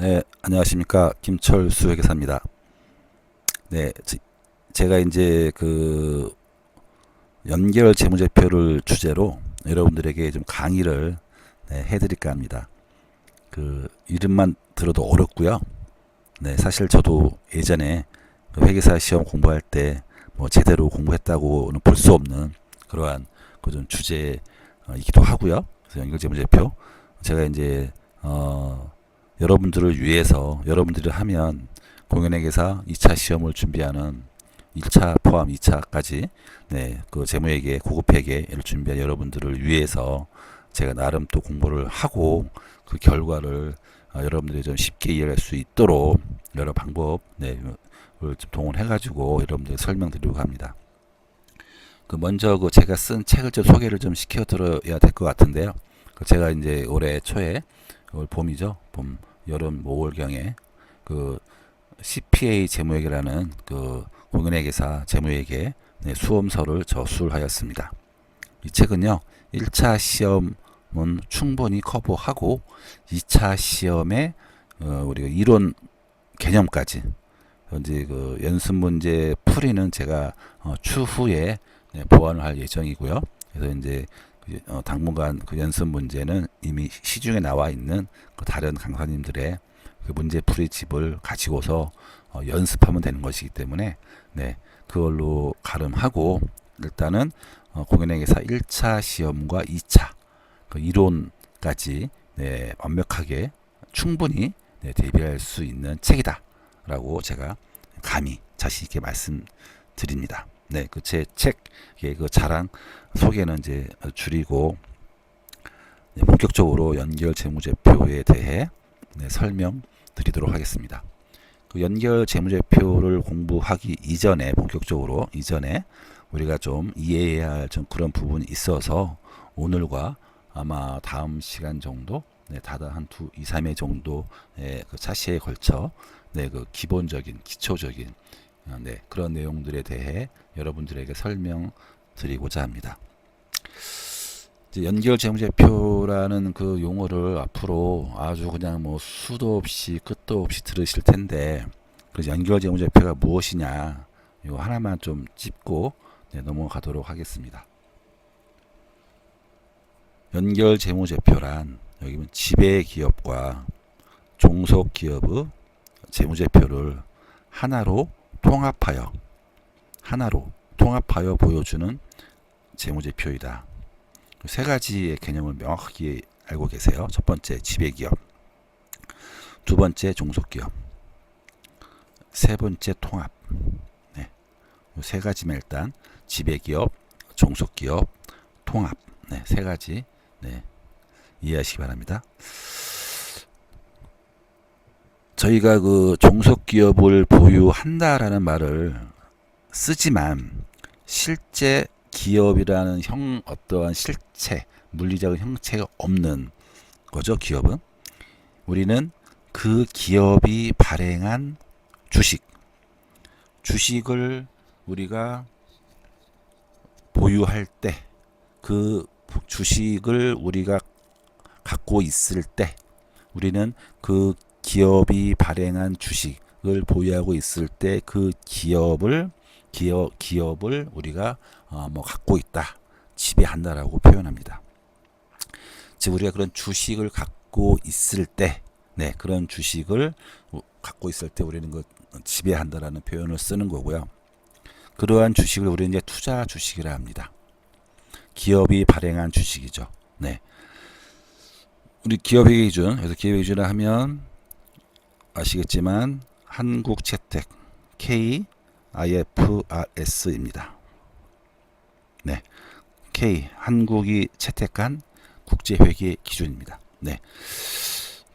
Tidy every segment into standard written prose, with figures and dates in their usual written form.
네, 안녕하십니까. 김철수 회계사입니다. 네, 제가 이제 그 연결 재무제표를 주제로 여러분들에게 좀 강의를 해드릴까 합니다. 그 이름만 들어도 어렵고요. 네, 사실 저도 예전에 그 회계사 시험 공부할 때 뭐 제대로 공부했다고는 볼 수 없는 그러한 그 좀 주제이기도 하고요. 그래서 연결 재무제표 제가 이제 여러분들을 위해서 여러분들이 하면 공인회계사 2차 시험을 준비하는 1차 포함 2차까지 그 재무회계 고급회계를 준비한 여러분들을 위해서 제가 나름 또 공부를 하고 그 결과를 여러분들이 좀 쉽게 이해할 수 있도록 여러 방법 을 좀 동원해가지고 여러분들 설명드리려고 합니다. 그 먼저 그 제가 쓴 책을 좀 소개를 좀 시켜드려야 될 것 같은데요. 그 제가 이제 올해 초에 올 봄이죠. 봄, 여름, 5월경에 그 CPA 재무회계라는 그 공인회계사 재무회계 수험서를 저술하였습니다. 이 책은요, 1차 시험은 충분히 커버하고 2차 시험에 우리가 이론 개념까지 이제 그 연습 문제 풀이는 제가 추후에 보완을 할 예정이고요. 그래서 이제 당분간 그 연습 문제는 이미 시중에 나와 있는 그 다른 강사님들의 그 문제 풀이 집을 가지고서 연습하면 되는 것이기 때문에 그걸로 가름하고 일단은 공인회계사 1차 시험과 2차 그 이론까지 완벽하게 충분히 대비할 수 있는 책이다라고 제가 감히 자신 있게 말씀드립니다. 그 제 책의 그 자랑 소개는 이제 줄이고 본격적으로 연결 재무제표에 대해 설명드리도록 하겠습니다. 그 연결 재무제표를 공부하기 이전에 본격적으로 이전에 우리가 좀 이해해야 할 좀 그런 부분이 있어서 오늘과 아마 다음 시간 정도 다다 한 2, 3회 정도의 그 차시에 걸쳐 그 기본적인 기초적인 그런 내용들에 대해 여러분들에게 설명드리고자 합니다. 연결 재무제표라는 그 용어를 앞으로 아주 그냥 뭐 수도 없이 끝도 없이 들으실 텐데, 그래서 연결 재무제표가 무엇이냐 이거 하나만 좀 짚고 넘어가도록 하겠습니다. 연결 재무제표란 여기 보면 지배 기업과 종속 기업의 재무제표를 하나로 통합하여 보여주는 재무제표이다. 세 가지의 개념을 명확히 알고 계세요. 첫 번째 지배기업, 두 번째 종속기업, 세 번째 통합. 세 가지면 일단 지배기업, 종속기업, 통합 세 가지 이해하시기 바랍니다. 저희가 그 종속기업을 보유한다라는 말을 쓰지만 실제 기업이라는 어떠한 실체, 물리적인 형체가 없는 거죠. 기업은 우리는 그 기업이 발행한 주식을 우리가 보유할 때, 그 주식을 우리가 갖고 있을 때, 우리는 그 기업이 발행한 주식을 보유하고 있을 때 그 기업을 우리가 뭐 갖고 있다, 지배한다라고 표현합니다. 즉 우리가 그런 주식을 갖고 있을 때, 그런 주식을 갖고 있을 때 우리는 그 지배한다라는 표현을 쓰는 거고요. 그러한 주식을 우리는 이제 투자 주식이라 합니다. 기업이 발행한 주식이죠. 우리 기업의 기준, 그래서 기업의 기준을 하면 아시겠지만 한국채택 KIFRS입니다. K 한국이 채택한 국제회계 기준입니다.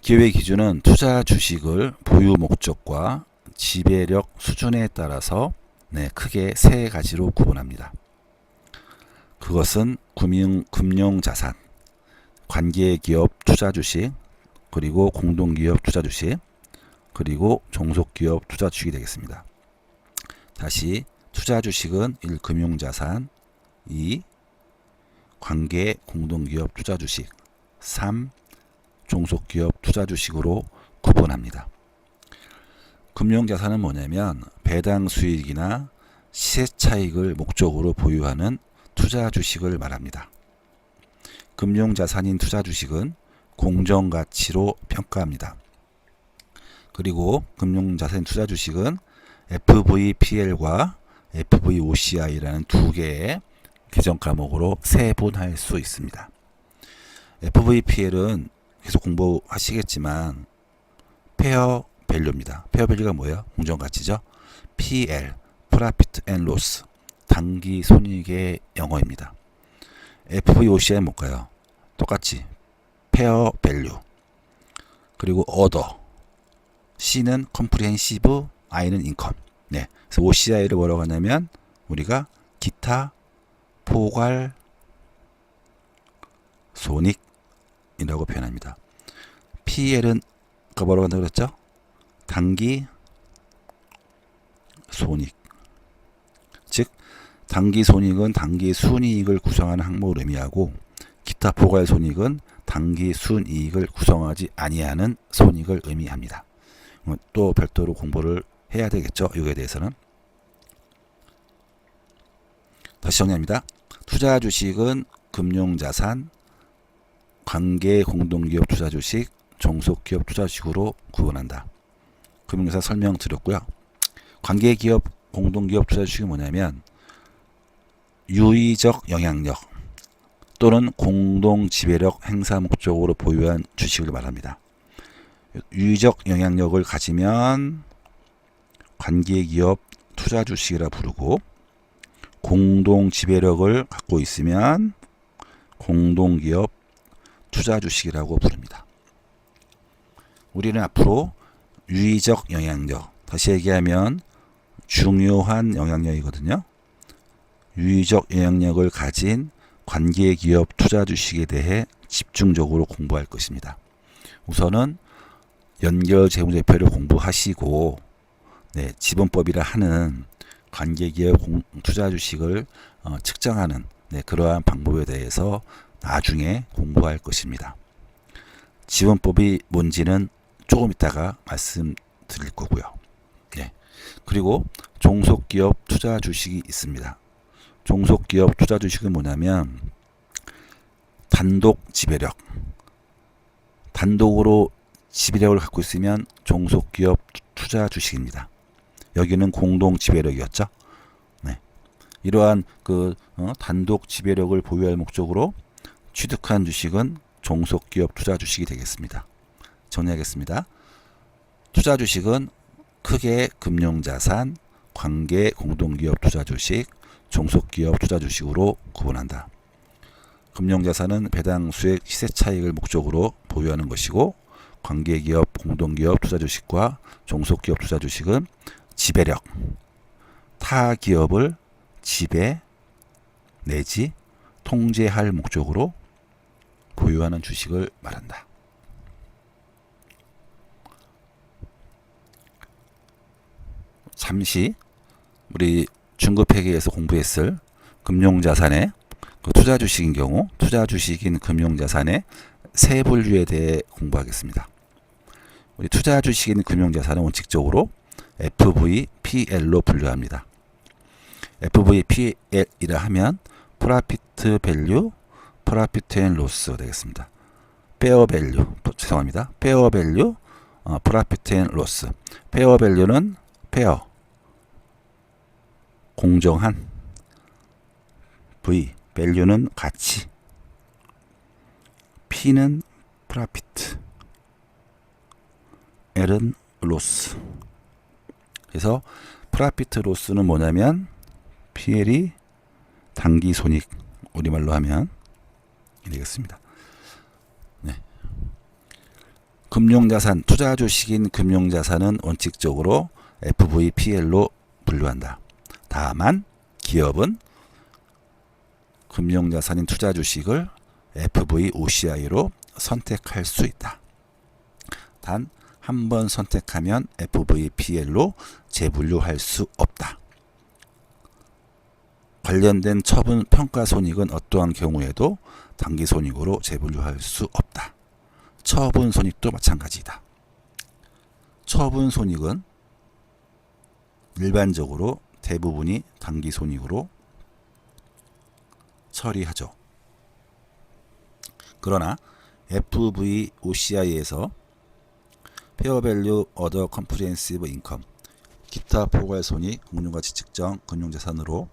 기업의 기준은 투자 주식을 보유 목적과 지배력 수준에 따라서 크게 세 가지로 구분합니다. 그것은 금융자산, 관계기업 투자 주식, 그리고 공동기업 투자 주식, 그리고 종속기업 투자 주식이 되겠습니다. 다시 투자 주식은 1. 금융자산, 2. 관계 공동기업 투자 주식, 3. 종속기업 투자 주식으로 구분합니다. 금융자산은 뭐냐면 배당 수익이나 시세 차익을 목적으로 보유하는 투자 주식을 말합니다. 금융자산인 투자 주식은 공정가치로 평가합니다. 그리고 금융자산 투자 주식은 FVPL과 FVOCI라는 두 개의 계정 과목으로 세분할 수 있습니다. FVPL은 계속 공부하시겠지만 페어 밸류입니다. 페어 밸류가 뭐예요? 공정가치죠. PL, Profit and Loss, 단기 손익의 영어입니다. FVOCI는 뭘까요? 똑같이 페어 밸류, 그리고 order, C는 comprehensive, I는 income. 네, 그래서 OCI를 뭐라고 하냐면 우리가 기타 포괄 손익이라고 표현합니다. PL은 뭐라고 한다고 그랬죠? 단기 손익. 즉 단기 손익은 단기 순이익을 구성하는 항목을 의미하고 기타 포괄 손익은 단기 순이익을 구성하지 아니하는 손익을 의미합니다. 또 별도로 공부를 해야 되겠죠. 이거에 대해서는. 다시 정리합니다. 투자 주식은 금융자산, 관계 공동기업 투자 주식, 종속기업 투자 주식으로 구분한다. 금융자산 설명드렸고요. 관계기업 공동기업 투자 주식이 뭐냐면 유의적 영향력 또는 공동 지배력 행사 목적으로 보유한 주식을 말합니다. 유의적 영향력을 가지면 관계기업 투자 주식이라 부르고 공동 지배력을 갖고 있으면 공동기업 투자 주식이라고 부릅니다. 우리는 앞으로 유의적 영향력, 다시 얘기하면 중요한 영향력이거든요. 유의적 영향력을 가진 관계기업 투자 주식에 대해 집중적으로 공부할 것입니다. 우선은 연결 재무제표를 공부하시고 지분법이라 하는 관계기업 투자 주식을 측정하는 그러한 방법에 대해서 나중에 공부할 것입니다. 지분법이 뭔지는 조금 이따가 말씀드릴 거고요. 그리고 종속기업 투자 주식이 있습니다. 종속기업 투자 주식은 뭐냐면 단독 지배력, 단독으로 지배력을 갖고 있으면 종속기업 투자 주식입니다. 여기는 공동 지배력이었죠. 이러한 단독 지배력을 보유할 목적으로 취득한 주식은 종속기업 투자 주식이 되겠습니다. 정리하겠습니다. 투자 주식은 크게 금융자산, 관계 공동기업 투자 주식, 종속기업 투자 주식으로 구분한다. 금융자산은 배당 수익 시세 차익을 목적으로 보유하는 것이고 관계기업 공동기업 투자 주식과 종속기업 투자 주식은 지배력, 타 기업을 지배 내지 통제할 목적으로 보유하는 주식을 말한다. 잠시 우리 중급회계에서 공부했을 금융자산의 투자 주식인 경우 투자 주식인 금융자산의 세 분류에 대해 공부하겠습니다. 우리 투자 주식인 금융자산은 원칙적으로 FVPL로 분류합니다. FVPL이라 하면 Profit Value, Profit and Loss 되겠습니다. Fair Value, 죄송합니다. Fair Value, Profit and Loss. Fair Value는 fair, 공정한, V, value는 가치, P는 profit, L은 loss. 그래서 profit loss는 뭐냐면 PL이 단기 손익, 우리말로 하면 되겠습니다. 금융자산, 투자 주식인 금융자산은 원칙적으로 FVPL로 분류한다. 다만 기업은 금융자산인 투자 주식을 FVOCI로 선택할 수 있다. 단 한 번 선택하면 FVPL로 재분류할 수 없다. 관련된 처분 평가 손익은 어떠한 경우에도 단기 손익으로 재분류할 수 없다. 처분 손익도 마찬가지다. 처분 손익은 일반적으로 대부분이 당기 손익으로 처리하죠. 그러나 FVOCI에서 페어 밸류 어더 컴프리헨시브 인컴 기타 포괄 손익 금융가치 측정 금융자산으로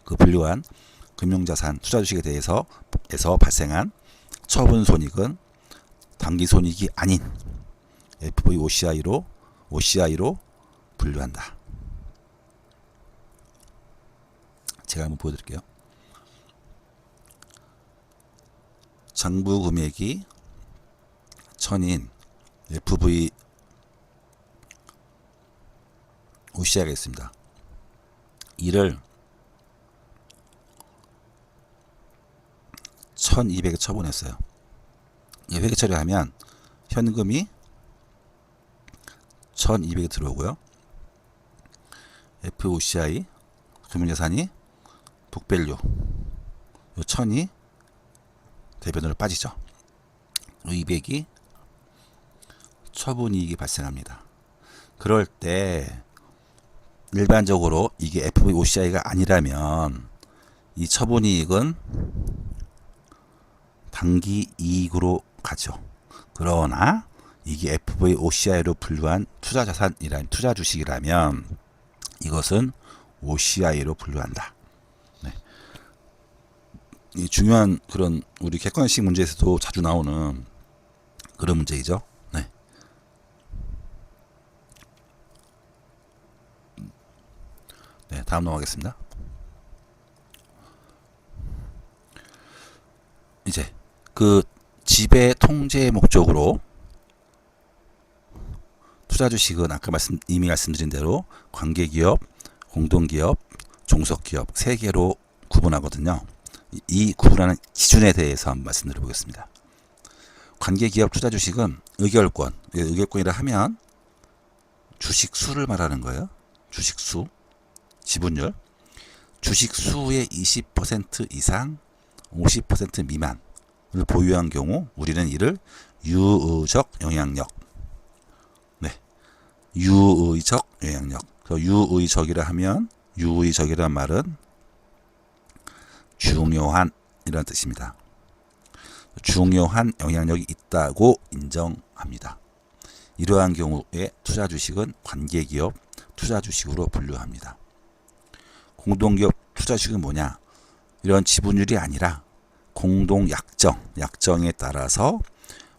그 분류한 금융자산 투자 주식에 대해서 발생한 처분 손익은 당기 손익이 아닌 FVOCI로 분류한다. 제가 한번 보여드릴게요. 장부 금액이 1000인 FVOCI가 있습니다. 이를 1200에 처분했어요. 회계 처리하면 현금이 1200에 들어오고요. FOCI 금융자산이 북밸류 요 1000이 대변으로 빠지죠. 200이 처분이익이 발생합니다. 그럴 때 일반적으로 이게 FVOCI가 아니라면 이 처분이익은 당기 이익으로 가죠. 그러나 이게 FVOCI로 분류한 투자자산이란 투자 주식이라면 이것은 OCI로 분류한다. 네. 이 중요한 그런 우리 객관식 문제에서도 자주 나오는 그런 문제이죠. 네. 네, 다음 넘어가겠습니다. 이제 그 지배 통제 목적으로 투자 주식은 아까 이미 말씀드린 대로 관계기업, 공동기업, 종속기업 3개로 구분하거든요. 이 구분하는 기준에 대해서 한번 말씀드려 보겠습니다. 관계기업 투자 주식은 의결권이라 하면 주식수를 말하는 거예요. 주식수, 지분율, 주식수의 20% 이상 50% 미만을 보유한 경우 우리는 이를 유의적 영향력, 유의적 영향력. 유의적이라 하면 유의적이란 말은 중요한 이라는 뜻입니다. 중요한 영향력이 있다고 인정합니다. 이러한 경우에 투자 주식은 관계기업 투자 주식으로 분류합니다. 공동기업 투자 주식은 뭐냐? 이런 지분율이 아니라 공동 약정에 따라서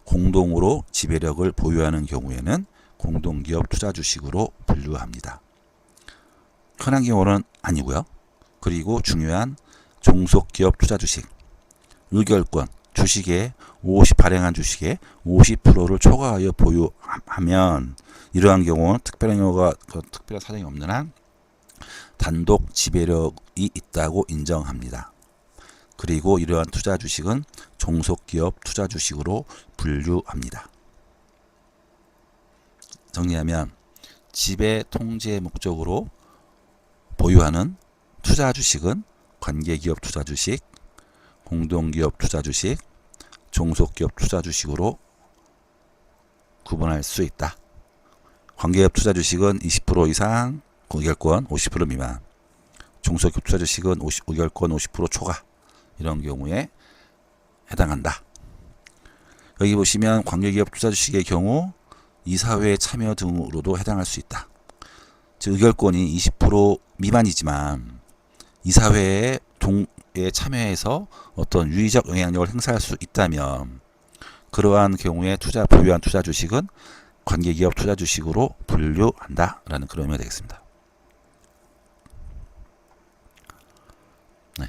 공동으로 지배력을 보유하는 경우에는 공동기업 투자 주식으로 분류합니다. 흔한 경우는 아니고요. 그리고 중요한 종속기업 투자 주식, 의결권, 주식의 발행한 주식의 50%를 초과하여 보유하면 이러한 경우는 특별한 사정이 없는 한 단독 지배력이 있다고 인정합니다. 그리고 이러한 투자 주식은 종속기업 투자 주식으로 분류합니다. 정리하면 지배 통제 목적으로 보유하는 투자 주식은 관계기업 투자 주식, 공동기업 투자 주식, 종속기업 투자 주식으로 구분할 수 있다. 관계기업 투자 주식은 20% 이상 의결권 50% 미만, 종속기업 투자 주식은 의결권 50% 초과 이런 경우에 해당한다. 여기 보시면 관계기업 투자 주식의 경우 이사회 참여 등으로도 해당할 수 있다. 즉 의결권이 20% 미만이지만 이사회에 참여해서 어떤 유의적 영향력을 행사할 수 있다면 그러한 경우에 보유한 투자 주식은 관계기업 투자 주식으로 분류한다라는 그런 의미가 되겠습니다. 네.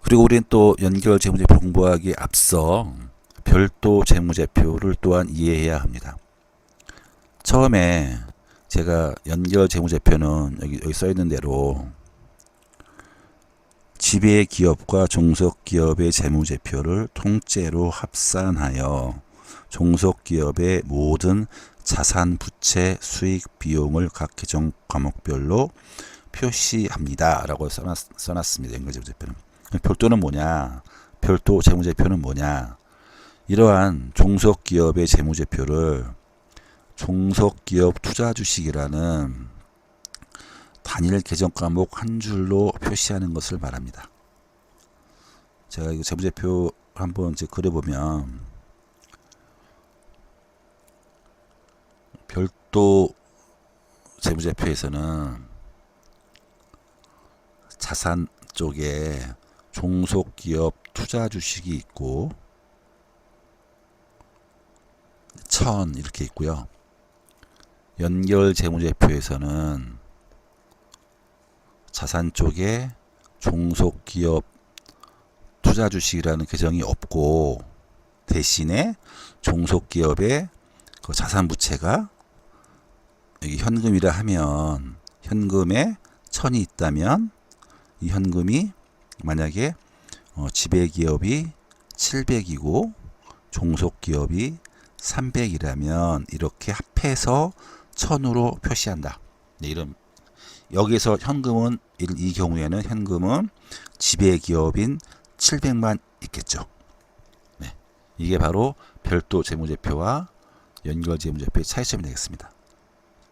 그리고 우리는 또 연결 재무제표 공부하기에 앞서 별도 재무제표를 또한 이해해야 합니다. 처음에 제가 연결 재무제표는 여기 써 있는 대로 지배 기업과 종속기업의 재무제표를 통째로 합산하여 종속기업의 모든 자산, 부채, 수익, 비용을 각 계정 과목별로 표시합니다. 라고 써놨습니다. 연결 재무제표는. 별도는 뭐냐? 별도 재무제표는 뭐냐? 이러한 종속기업의 재무제표를 종속기업 투자주식이라는 단일 계정 과목 한 줄로 표시하는 것을 말합니다. 제가 이거 재무제표 한번 이제 그려보면 별도 재무제표에서는 자산 쪽에 종속기업 투자주식이 있고 1000 이렇게 있고요. 연결 재무제표에서는 자산 쪽에 종속기업 투자주식이라는 계정이 없고 대신에 종속기업의 그 자산부채가 여기 현금이라 하면 현금에 1000이 있다면 이 현금이 만약에 지배기업이 700이고 종속기업이 300이라면 이렇게 합해서 1000으로 표시한다. 네, 이런 여기서 현금은 이 경우에는 현금은 지배기업인 700만 있겠죠. 네, 이게 바로 별도 재무제표와 연결 재무제표의 차이점이 되겠습니다.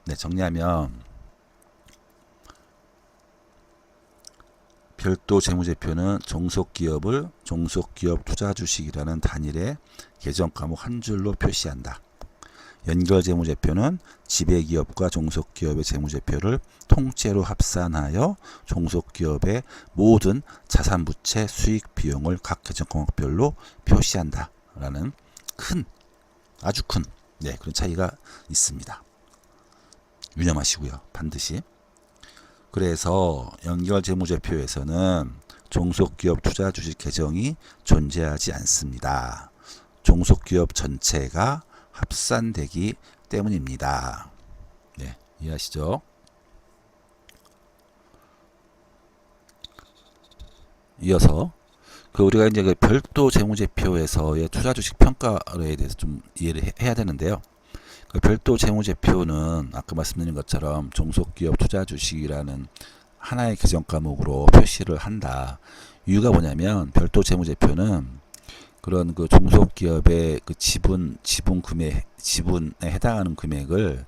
네, 정리하면 별도 재무제표는 종속기업을 종속기업 투자주식이라는 단일의 계정 과목 한 줄로 표시한다. 연결 재무제표는 지배기업과 종속기업의 재무제표를 통째로 합산하여 종속기업의 모든 자산부채 수익 비용을 각 계정 과목별로 표시한다. 라는 아주 큰 그런 차이가 있습니다. 유념하시고요. 반드시. 그래서 연결 재무제표에서는 종속기업 투자주식 계정이 존재하지 않습니다. 종속기업 전체가 합산되기 때문입니다. 네, 이해하시죠? 이어서 우리가 이제 그 별도 재무제표에서의 투자주식 평가에 대해서 좀 이해를 해야 되는데요. 별도 재무제표는 아까 말씀드린 것처럼 종속기업 투자주식이라는 하나의 계정 과목으로 표시를 한다. 이유가 뭐냐면 별도 재무제표는 그런 그 종속기업의 그 지분에 해당하는 금액을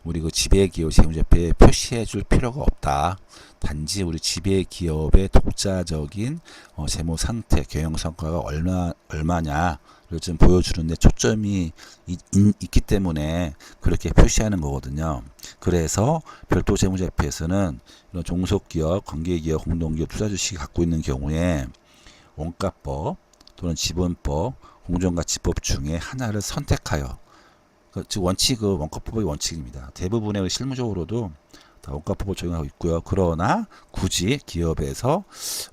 우리 그 지배기업 재무제표에 표시해 줄 필요가 없다. 단지 우리 지배기업의 독자적인 재무 상태, 경영 성과가 얼마냐를 좀 보여주는 데 초점이 있기 때문에 그렇게 표시하는 거거든요. 그래서 별도 재무제표에서는 이런 종속기업, 관계기업, 공동기업 투자주식이 갖고 있는 경우에 원가법 또는 지분법, 공정가치법 중에 하나를 선택하여 즉 원칙은 원가법의 원칙입니다. 대부분의 실무적으로도 다 원가법을 적용하고 있고요. 그러나 굳이 기업에서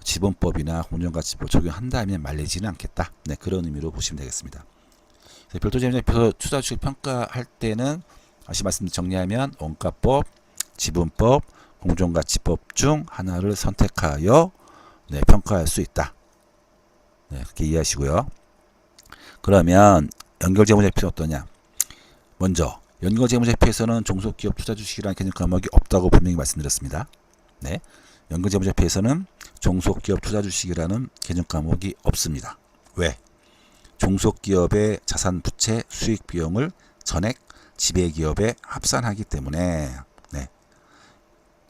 지분법이나 공정가치법 적용한다면 말리지는 않겠다. 네, 그런 의미로 보시면 되겠습니다. 별도 재무제표 투자주식 평가할 때는 다시 말씀 정리하면 원가법, 지분법, 공정가치법 중 하나를 선택하여 평가할 수 있다. 네, 그렇게 이해하시고요. 그러면 연결재무제표는 어떠냐? 먼저 연결재무제표에서는 종속기업 투자주식이라는 개념 과목이 없다고 분명히 말씀드렸습니다. 네, 연결재무제표에서는 종속기업 투자주식이라는 개념 과목이 없습니다. 왜? 종속기업의 자산부채 수익 비용을 전액 지배기업에 합산하기 때문에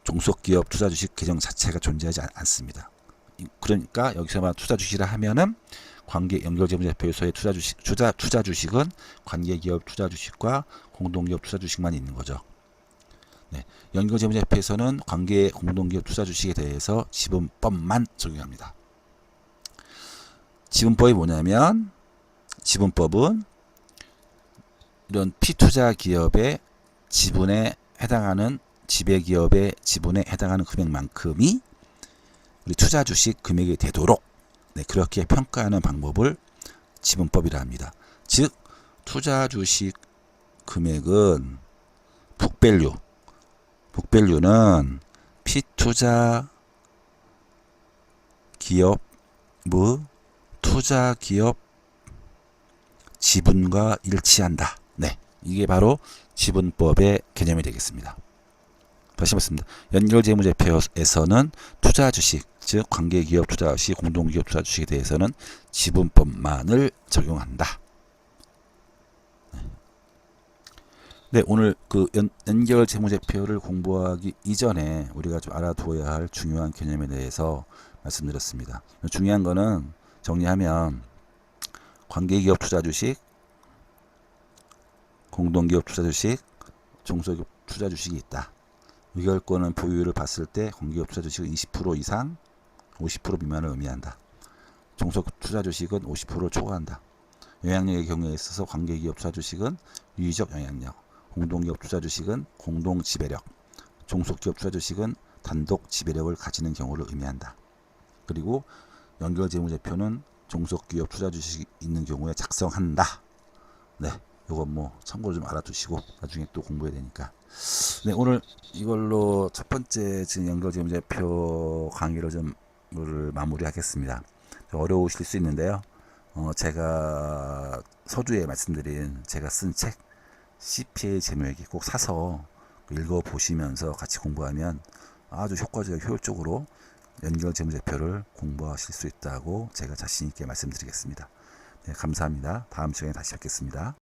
종속기업 투자주식 계정 자체가 존재하지 않습니다. 그러니까 여기서만 투자주식이라 하면은 관계 연결재무제표에서의 투자주식은 관계기업 투자주식과 공동기업 투자주식만 있는 거죠. 네, 연결재무제표에서는 관계 공동기업 투자주식에 대해서 지분법만 적용합니다. 지분법이 뭐냐면 지분법은 이런 피투자 기업의 지분에 해당하는 지배기업의 지분에 해당하는 금액만큼이 우리 투자주식 금액이 되도록 그렇게 평가하는 방법을 지분법이라 합니다. 즉 투자주식 금액은 북밸류는 피투자 기업의 투자 기업 지분과 일치한다. 네, 이게 바로 지분법의 개념이 되겠습니다. 다시 말씀드립니다. 연결재무제표에서는 투자주식, 즉 관계기업 투자주식, 공동기업 투자주식에 대해서는 지분법만을 적용한다. 네, 오늘 그 연결 재무제표를 공부하기 이전에 우리가 좀 알아두어야 할 중요한 개념에 대해서 말씀드렸습니다. 중요한 거는 정리하면 관계기업 투자주식, 공동기업 투자주식, 종소기업 투자주식이 있다. 의결권은 보유율을 봤을 때 공기업 투자주식은 20% 이상, 50% 미만을 의미한다. 종소기업 투자주식은 50%를 초과한다. 영향력의 경우에 있어서 관계기업 투자주식은 유의적 영향력, 공동기업 투자주식은 공동 지배력, 종속기업 투자주식은 단독 지배력을 가지는 경우를 의미한다. 그리고 연결재무제표는 종속기업 투자주식이 있는 경우에 작성한다. 네, 이건 뭐 참고로 좀 알아두시고 나중에 또 공부해야 되니까. 네, 오늘 이걸로 첫 번째 지금 연결재무제표 강의를 좀 마무리하겠습니다. 어려우실 수 있는데요. 제가 서두에 말씀드린 제가 쓴 책 CPA 재무회계 꼭 사서 읽어보시면서 같이 공부하면 아주 효과적이고 효율적으로 연결 재무제표를 공부하실 수 있다고 제가 자신 있게 말씀드리겠습니다. 네, 감사합니다. 다음 시간에 다시 뵙겠습니다.